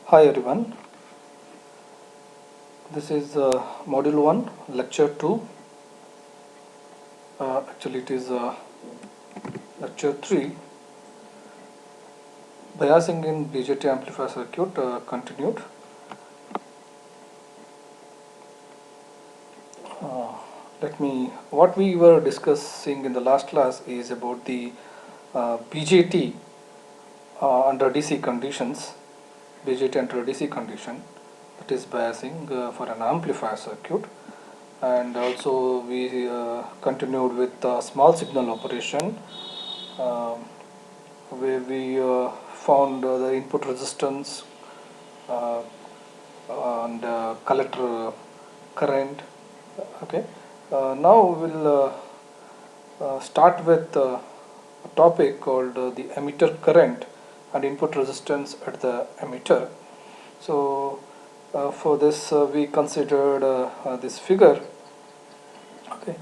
Hi everyone, this is module 1, lecture 2. Actually, it is lecture 3, biasing in BJT amplifier circuit continued. Uh, what we were discussing in the last class is about the BJT under DC conditions, BJT under DC condition, that is biasing for an amplifier circuit. And also we continued with small signal operation, um, where we found the input resistance uh, and collector current. Okay, now we'll start with a topic called the emitter current and input resistance at the emitter. So for this we considered this figure. Okay,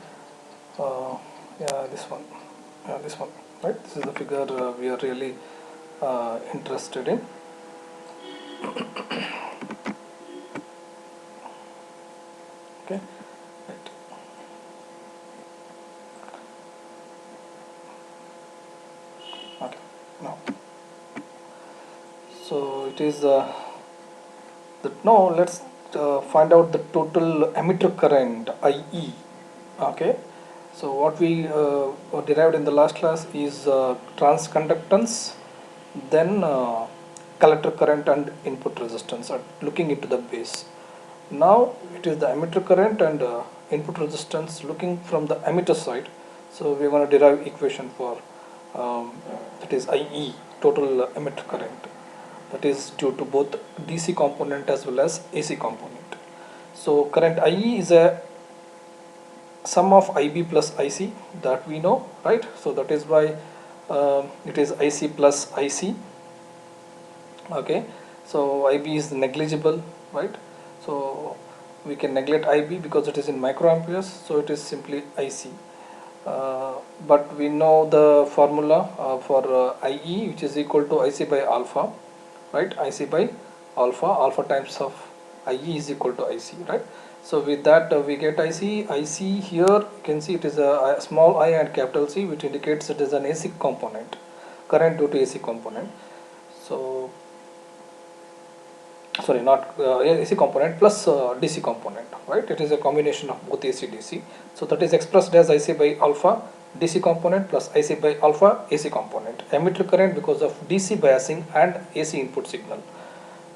yeah, this one, right? This is the figure we are really interested in. Okay, right. Okay, now, so it is that now let's find out the total emitter current IE. Okay, so what we derived in the last class is transconductance, then collector current and input resistance are looking into the base. Now it is the emitter current and input resistance looking from the emitter side. So we are going to derive equation for that is IE, total emitter current, that is due to both DC component as well as AC component. So current IE is a sum of IB plus IC, that we know, right? So that is why it is IC plus IC. Okay, so IB is negligible, right? So we can neglect IB because it is in microamperes, so it is simply IC. But we know the formula for IE, which is equal to IC by alpha, right? IC by alpha times of IE is equal to IC, right? So with that we get IC here you can see it is a small I and capital C, which indicates it is an AC component, current due to AC component. So sorry, not AC component plus DC component, right? It is a combination of both AC DC. So that is expressed as IC by alpha DC component plus IC by alpha AC component. Emitter current because of DC biasing and AC input signal,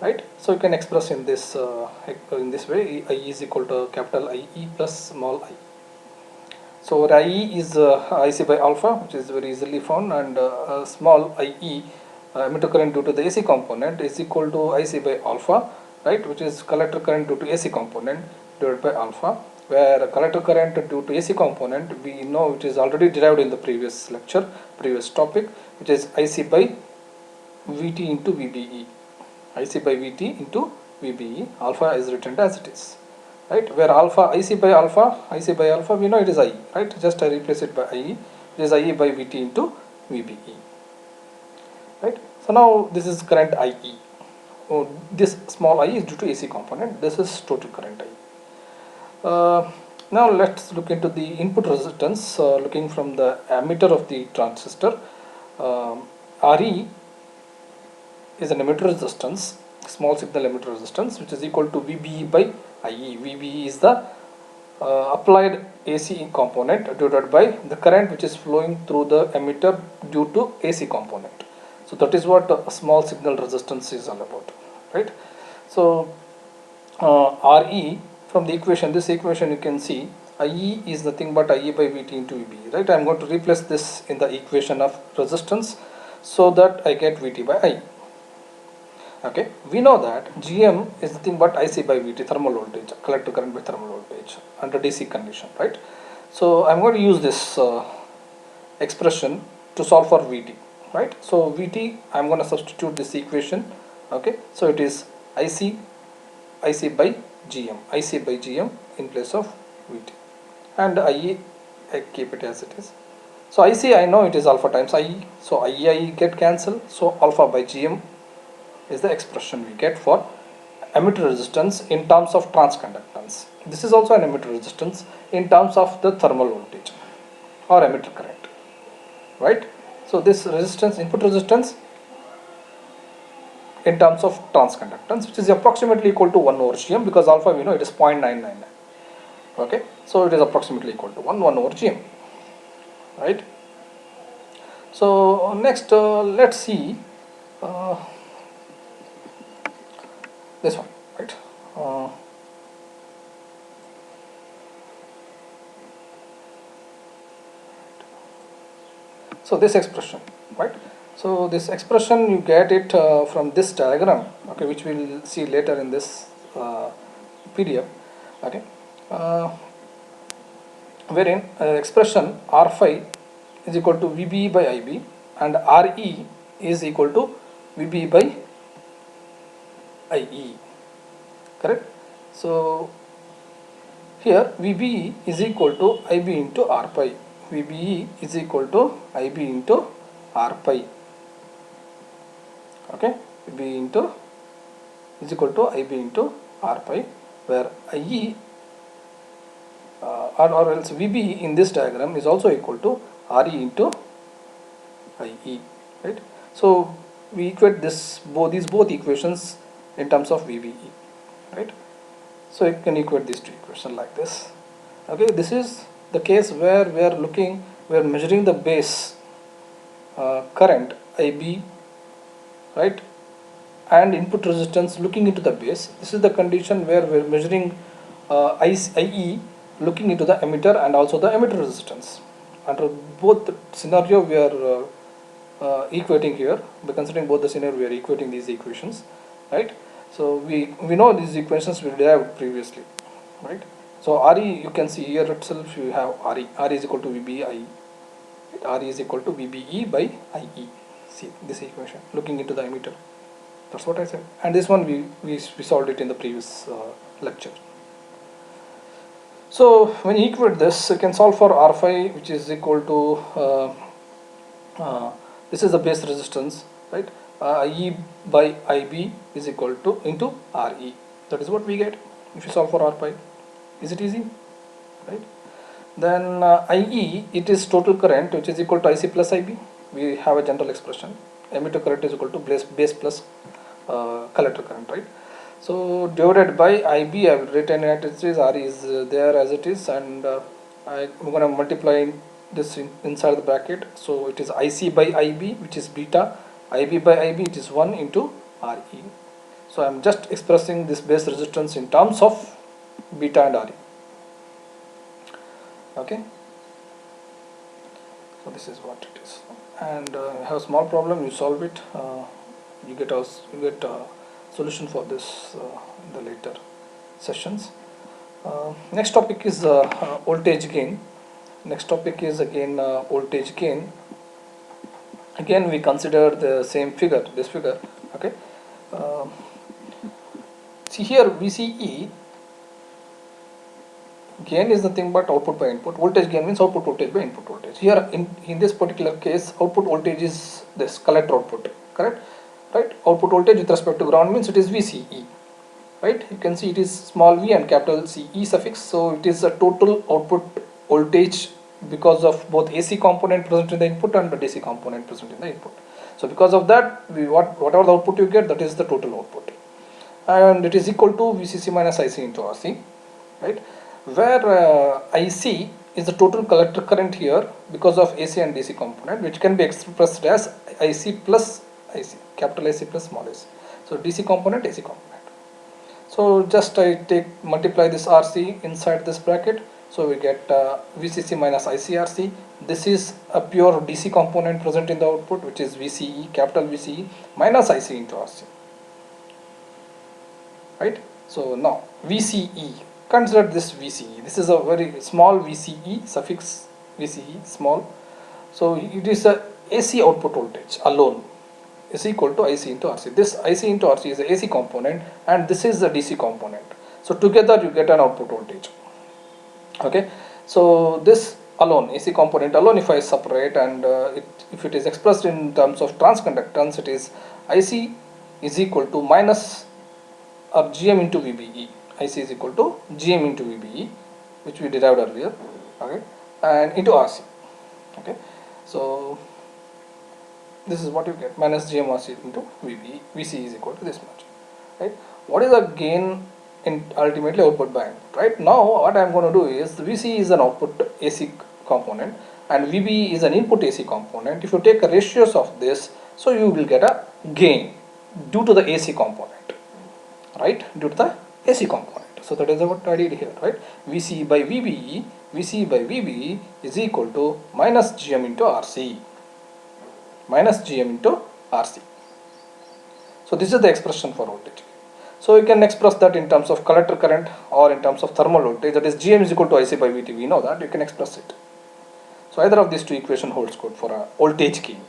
right? So you can express in this way: I is equal to capital IE plus small I. So IE is IC by alpha, which is very easily found, and small IE, emitter current due to the AC component, is equal to IC by alpha, right, which is collector current due to AC component divided by alpha, where collector current due to AC component we know it is already derived in the previous lecture, previous topic, which is IC by VT into VBE. IC by VT into VBE. Alpha is written as it is, right? Where alpha IC by alpha we know it is IE, right? Just I replace it by IE. It is IE by VT into VBE, right? So now this is current IE. Oh, this small I is due to AC component. This is total current I. Now let's look into the input resistance. Looking from the emitter of the transistor, RE is an emitter resistance, small signal emitter resistance, which is equal to VBE by IE. VBE is the applied AC component divided by the current which is flowing through the emitter due to AC component. So that is what a small signal resistance is all about, right? So RE from the equation, this equation you can see IE is nothing but IE by VT into VBE, right? I am going to replace this in the equation of resistance so that I get VT by I. Okay, we know that GM is nothing but IC by VT, thermal voltage, collector current by thermal voltage under DC condition, right? So I'm going to use this expression to solve for VT, right? So VT, I'm going to substitute this equation. Okay, so it is IC by GM in place of VT, and IE I keep it as it is. So IC I know it is alpha times IE, so IE get cancelled, so alpha by GM is the expression we get for emitter resistance in terms of transconductance. This is also an emitter resistance in terms of the thermal voltage or emitter current, right? So this resistance, input resistance in terms of transconductance, which is approximately equal to 1 over gm, because alpha we know it is 0.999. Okay, so it is approximately equal to 1 over gm, right? So next let's see this one, right? So this expression, right? So this expression you get it from this diagram, okay, which we will see later in this PDF, okay, wherein expression R5 is equal to VBE by IB and RE is equal to VBE by IE, correct? So here VBE is equal to IB into R pi. VBE is equal to IB into R pi. Okay, VBE into is equal to IB into R pi, where IE or else VBE in this diagram is also equal to RE into IE, right? So we equate this these both equations in terms of VBE, right? So you can equate these two equations like this. Okay, this is the case where we are measuring the base current IB, right, and input resistance looking into the base. This is the condition where we are measuring IE looking into the emitter and also the emitter resistance. Under both scenario we are equating here. By considering both the scenario, we are equating these equations, right? So we know these equations we derived previously, right? So RE, you can see here itself you have RE is equal to VBE, RE is equal to VBE by IE. See this equation looking into the emitter. That's what I said. And this one we solved it in the previous lecture. So when you equate this, you can solve for R5, which is equal to this is the base resistance, right? IE by IB is equal to into RE. That is what we get if you solve for R pi. Is it easy, right? Then IE, it is total current, which is equal to IC plus IB. We have a general expression. Emitter current is equal to base plus collector current, right? So divided by IB, I have written it as RE is there as it is, and I'm going to multiply this inside the bracket. So it is IC by IB, which is beta. IB by IB, it is 1 into RE. So I am just expressing this base resistance in terms of beta and RE. Okay. So this is what it is. And you have a small problem, you solve it. You get a solution for this in the later sessions. Next topic is voltage gain. Next topic is again voltage gain. Again we consider the same figure, this figure. Okay. See here VCE gain is nothing but output by input. Voltage gain means output voltage by input voltage. Here in this particular case, output voltage is this collector output, correct? Right? Output voltage with respect to ground means it is VCE. Right? You can see it is small v and capital CE suffix. So it is a total output voltage because of both AC component present in the input and the DC component present in the input. So because of that, whatever the output you get, that is the total output, and it is equal to VCC minus IC into RC, right? Where IC is the total collector current here because of AC and DC component, which can be expressed as IC plus IC, capital IC plus small IC. So DC component, AC component. So just I multiply this RC inside this bracket. So we get VCC minus ICRC. This is a pure DC component present in the output, which is VCE, capital VCE minus IC into RC. Right? So now VCE, consider this VCE. This is a very small VCE, suffix VCE, small. So it is a AC output voltage alone is equal to IC into RC. This IC into RC is the AC component and this is the DC component. So together you get an output voltage. Okay, so this alone, AC component alone, if I separate and if it is expressed in terms of transconductance, it is IC is equal to minus or Gm into VBE. IC is equal to Gm into VBE, which we derived earlier, okay, and into RC. Okay, so this is what you get, minus Gm RC into VBE. VC is equal to this much, right? What is the gain in ultimately output by input? Right now, what I am going to do is VC is an output AC component and VBE is an input AC component. If you take a ratios of this, so you will get a gain due to the AC component, right? Due to the AC component. So that is what I did here, right? VC by VBE, VC by VBE is equal to minus Gm into RC, minus Gm into RC. So this is the expression for voltage. So you can express that in terms of collector current or in terms of thermal voltage, that is Gm is equal to IC by VT. We know that, you can express it. So either of these two equation holds good for a voltage gain,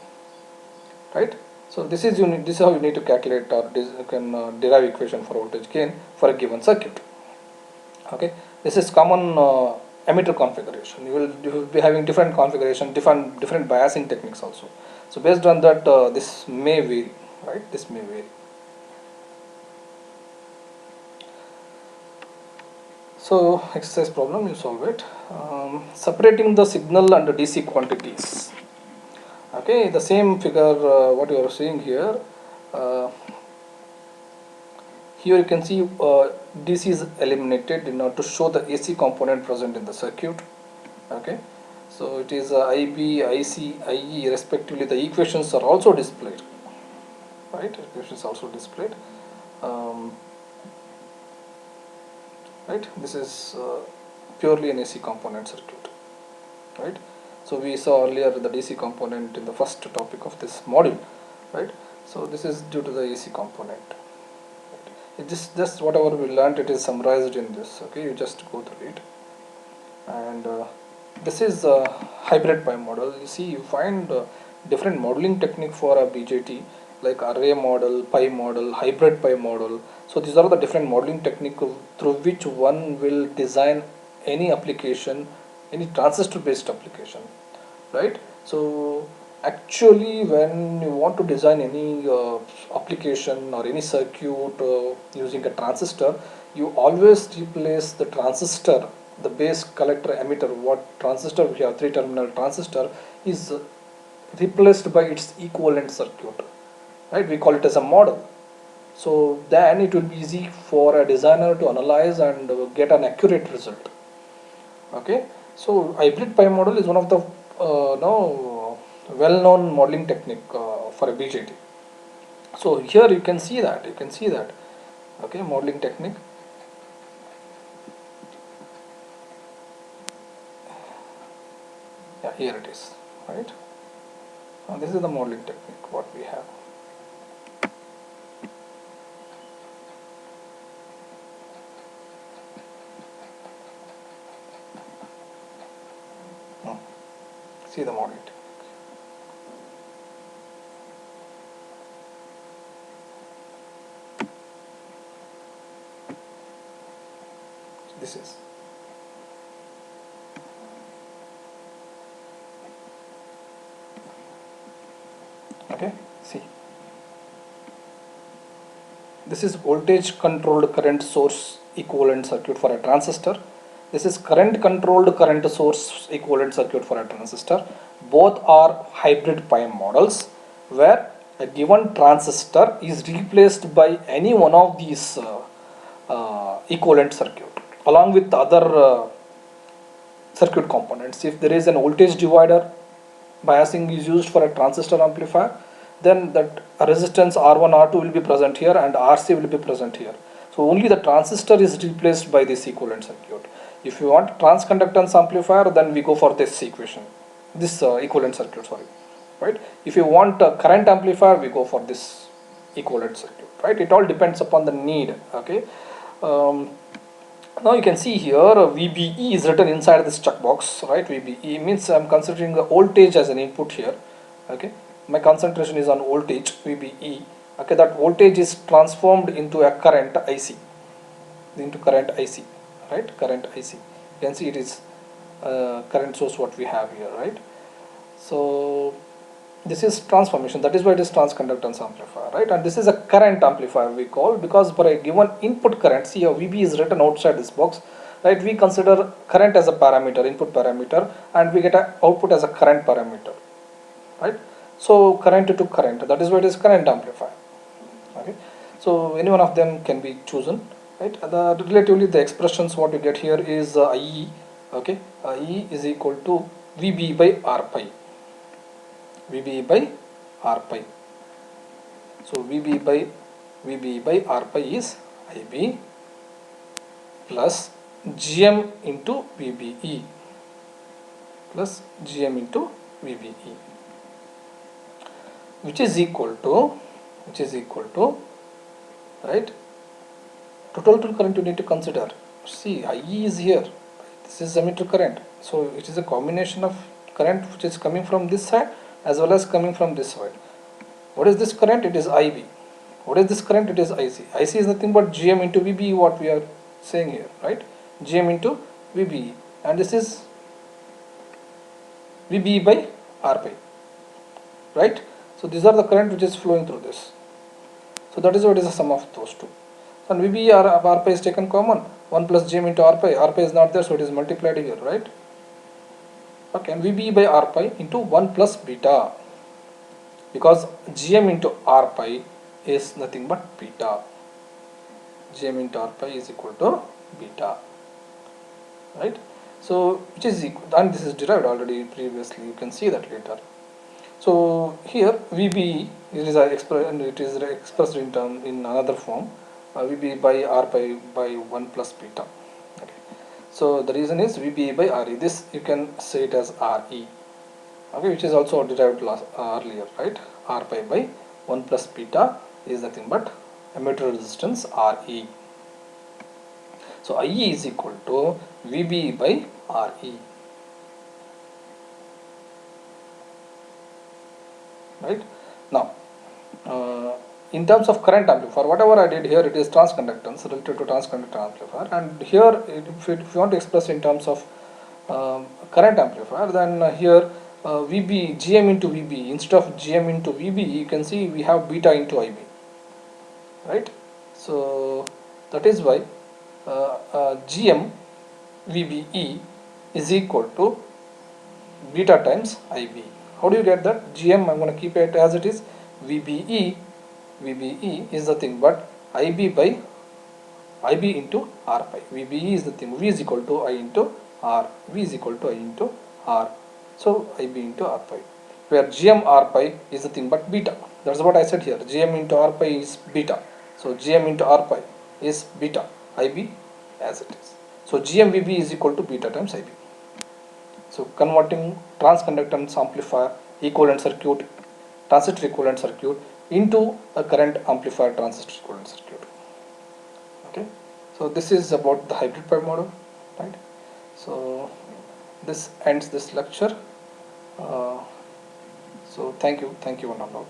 right? So this is this is how you need to calculate or you can derive equation for voltage gain for a given circuit. Okay, this is common emitter configuration. You will be having different configuration, different biasing techniques also. So based on that, this may vary, right? This may vary. So exercise problem, you solve it. Separating the signal and the DC quantities. Okay, the same figure what you are seeing here. Here you can see DC is eliminated in order to show the AC component present in the circuit. Okay, so it is IB, IC, IE respectively. The equations are also displayed. Right, equations also displayed. Right, this is purely an AC component circuit. Right, so we saw earlier the DC component in the first topic of this module. Right, so this is due to the AC component. It is just whatever we learned, it is summarized in this. Okay, you just go through it. And this is a hybrid pi model. You see, you find different modeling technique for a BJT, like array model, pi model, hybrid pi model. So these are the different modeling technique through which one will design any application, any transistor based application, right? So actually when you want to design any application or any circuit using a transistor, you always replace the transistor, the base collector emitter, what transistor we have, 3-terminal transistor, is replaced by its equivalent circuit, right? We call it as a model. So then it will be easy for a designer to analyze and get an accurate result. Okay, so hybrid pi model is one of the well-known modeling technique for a BJT. So here you can see that, okay, modeling technique. Yeah, here it is, right? Now this is the modeling technique what we have. See the modeling technique. This is okay. See, this is voltage controlled current source equivalent circuit for a transistor. This is current controlled current source equivalent circuit for a transistor. Both are hybrid pi models where a given transistor is replaced by any one of these equivalent circuit along with other circuit components. If there is an voltage divider, biasing is used for a transistor amplifier, then that resistance R1, R2 will be present here and RC will be present here. So only the transistor is replaced by this equivalent circuit. If you want transconductance amplifier, then we go for this equation, this equivalent circuit, sorry, right? If you want a current amplifier, we go for this equivalent circuit, right? It all depends upon the need. Okay. Now you can see here VBE is written inside this checkbox, right? VBE means I'm considering the voltage as an input here. Okay, my concentration is on voltage VBE. Okay, that voltage is transformed into a current IC, right? Current IC. You can see it is current source what we have here, right? So This is transformation, that is why it is transconductance amplifier, right? And this is a current amplifier we call, because for a given input current, see, a VB is written outside this box, right? We consider current as a parameter, input parameter, and we get an output as a current parameter, right? So current to current, that is why it is current amplifier. Okay, so any one of them can be chosen, right? Relatively the expressions what you get here is IE. Okay, IE is equal to VB by R pi, VB by R pi. So VB by R pi is IB plus GM into VBE, plus GM into VBE, which is equal to, right, total current you need to consider. See, IE is here, this is emitter current, so it is a combination of current which is coming from this side as well as coming from this side. What is this current? It is IB. What is this current? It is IC. IC is nothing but GM into VBE, what we are saying here, right? GM into VBE, and this is VBE by R pi, right? So these are the current which is flowing through this. So that is what is the sum of those two. And VBE R pi is taken common, 1 plus GM into R pi is not there, so it is multiplied here, right? Okay, and VBE by R pi into 1 plus beta, because GM into R pi is nothing but beta. GM into R pi is equal to beta, right? So which is equal, and this is derived already previously, you can see that later. So here VB it is expressed in term in another form, VB by R pi by 1 plus beta. Okay. So the reason is VB by RE. This you can say it as RE. Okay, which is also derived earlier, right? R pi by 1 plus beta is nothing but emitter resistance RE. So IE is equal to VB by RE. Right? Now, in terms of current amplifier, whatever I did here, it is transconductance related to transconductor amplifier, and here if you want to express in terms of current amplifier, then here VB, GM into VB, instead of GM into VB, you can see we have beta into IB, right? So that is why GM VBE is equal to beta times IB. How do you get that? GM, I'm going to keep it as it is. VBE is nothing but IB by IB into R pi. VBE is nothing. V is equal to I into R. V is equal to I into R. So IB into R pi. Where GM R pi is nothing but beta. That's what I said here. GM into R pi is beta. So GM into R pi is beta. IB as it is. So GM VB is equal to beta times IB. So converting transconductance amplifier equivalent circuit, transistor equivalent circuit into a current amplifier transistor equivalent circuit. Okay, so this is about the hybrid pipe model, right? So this ends this lecture. So thank you one and all.